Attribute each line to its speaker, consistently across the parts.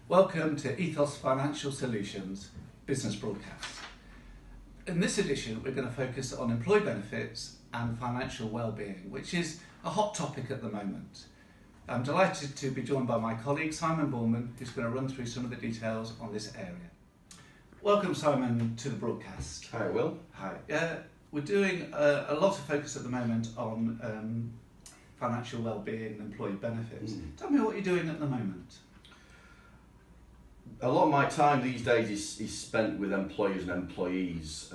Speaker 1: Welcome to Ethos Financial Solutions Business Broadcast. In this edition, we're going to focus on employee benefits and financial well-being, which is a hot topic at the moment. I'm delighted to be joined by my colleague Simon Borman, who's going to run through some of the details on this area. Welcome, Simon, to the broadcast.
Speaker 2: Hi, Will.
Speaker 1: Hi. We're doing a lot of focus at the moment on financial well-being and employee benefits. Tell me what you're doing at the moment.
Speaker 2: A lot of my time these days is spent with employers and employees.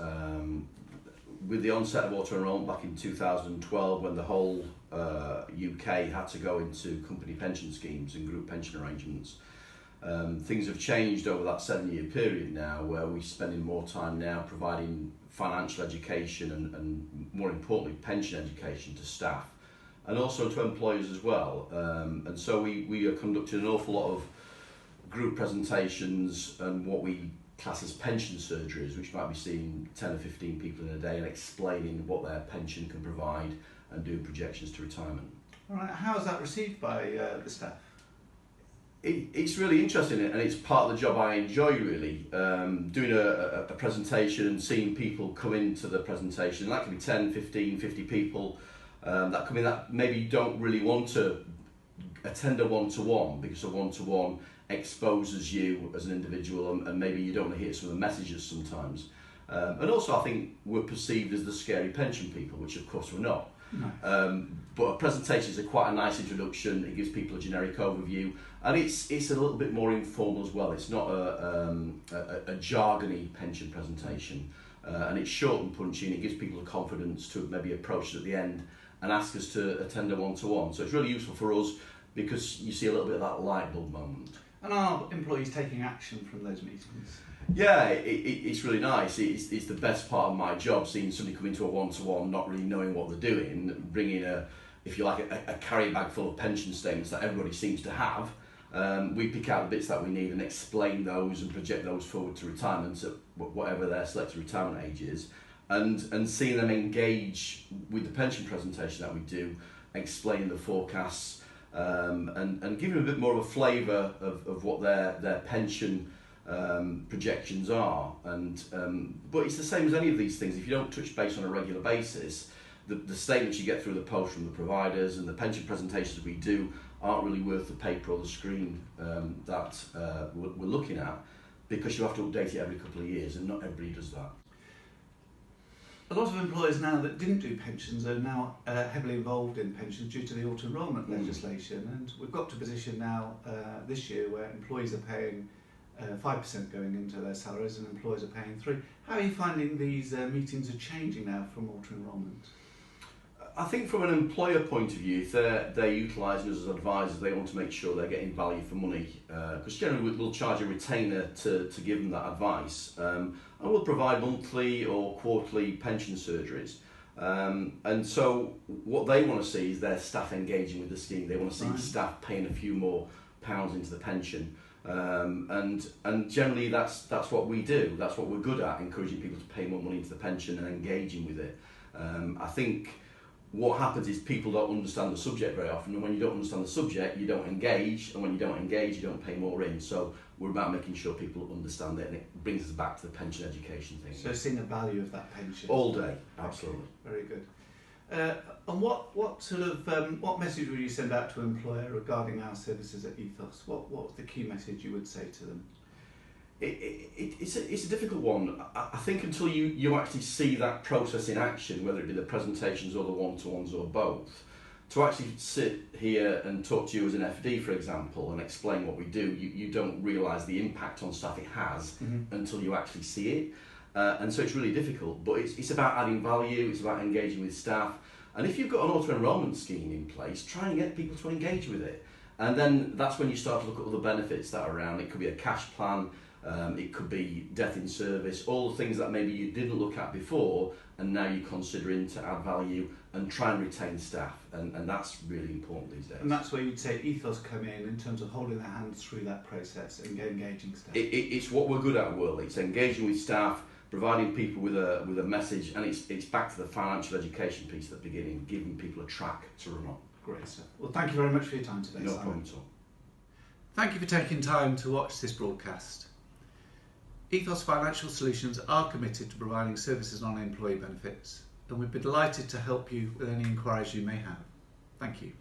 Speaker 2: With the onset of auto-enrolment back in 2012, when the whole UK had to go into company pension schemes and group pension arrangements, things have changed over that 7-year period now, where we're spending more time now providing financial education and more importantly pension education to staff and also to employers as well. And so we are conducting an awful lot of group presentations and what we class as pension surgeries, which might be seeing 10 or 15 people in a day and explaining what their pension can provide and doing projections to retirement.
Speaker 1: All right. How is that received by the staff?
Speaker 2: It's really interesting, and it's part of the job I enjoy really, doing a presentation and seeing people come into the presentation. That can be 10, 15, 50 people that come in that maybe don't really want to attend a one-to-one, because a one-to-one exposes you as an individual and maybe you don't want to hear some of the messages sometimes. And also I think we're perceived as the scary pension people, which of course we're not. No. But a presentation is quite a nice introduction. It gives people a generic overview, and it's a little bit more informal as well. It's not a jargony pension presentation, and it's short and punchy, and it gives people the confidence to maybe approach it at the end and ask us to attend a one-to-one. So it's really useful for us because you see a little bit of that light bulb moment.
Speaker 1: And are employees taking action from those meetings?
Speaker 2: Yeah, it's really nice. It's the best part of my job, seeing somebody come into a one-to-one not really knowing what they're doing, bringing if you like, a carry bag full of pension statements that everybody seems to have. We pick out the bits that we need and explain those and project those forward to retirement at whatever their selected retirement age is, and seeing them engage with the pension presentation that we do, explaining the forecasts, and giving them a bit more of a flavour of what their pension projections are. But it's the same as any of these things. If you don't touch base on a regular basis, the statements you get through the post from the providers and the pension presentations we do aren't really worth the paper or the screen that we're looking at, because you have to update it every couple of years, and not everybody does that.
Speaker 1: A lot of employers now that didn't do pensions are now heavily involved in pensions due to the auto-enrolment legislation, and we've got to a position now this year where employees are paying 5% going into their salaries and employers are paying 3%. How are you finding these meetings are changing now from auto-enrolment?
Speaker 2: I think from an employer point of view, if they're utilising us as advisors, they want to make sure they're getting value for money, because generally we'll charge a retainer to give them that advice, and we'll provide monthly or quarterly pension surgeries, and so what they want to see is their staff engaging with the scheme. They want to see staff paying a few more pounds into the pension, and generally that's what we do. That's what we're good at, encouraging people to pay more money into the pension and engaging with it. I think what happens is people don't understand the subject very often, and when you don't understand the subject, you don't engage, and when you don't engage, you don't pay more in. So we're about making sure people understand it, and it brings us back to the pension education thing.
Speaker 1: So seeing the value of that pension
Speaker 2: all day, absolutely.
Speaker 1: Okay, very good. And what sort of what message would you send out to an employer regarding our services at Ethos? What's the key message you would say to them?
Speaker 2: It's a difficult one. I think until you actually see that process in action, whether it be the presentations or the one-to-ones or both, to actually sit here and talk to you as an FD, for example, and explain what we do, you don't realise the impact on staff it has until you actually see it. And so it's really difficult, but it's about adding value, it's about engaging with staff. And if you've got an auto-enrolment scheme in place, try and get people to engage with it. And then that's when you start to look at other benefits that are around. It could be a cash plan, it could be death in service, all the things that maybe you didn't look at before and now you're considering to add value and try and retain staff, and that's really important these days.
Speaker 1: And that's where you'd say Ethos come in terms of holding their hands through that process and engaging staff.
Speaker 2: It's what we're good at, Will. It's engaging with staff, providing people with a message, and it's back to the financial education piece at the beginning, giving people a track to run on.
Speaker 1: Great stuff. Well, thank you very much for your time today,
Speaker 2: No
Speaker 1: Simon.
Speaker 2: problem at all.
Speaker 1: Thank you for taking time to watch this broadcast. Ethos Financial Solutions are committed to providing services on employee benefits, and we'd be delighted to help you with any inquiries you may have. Thank you.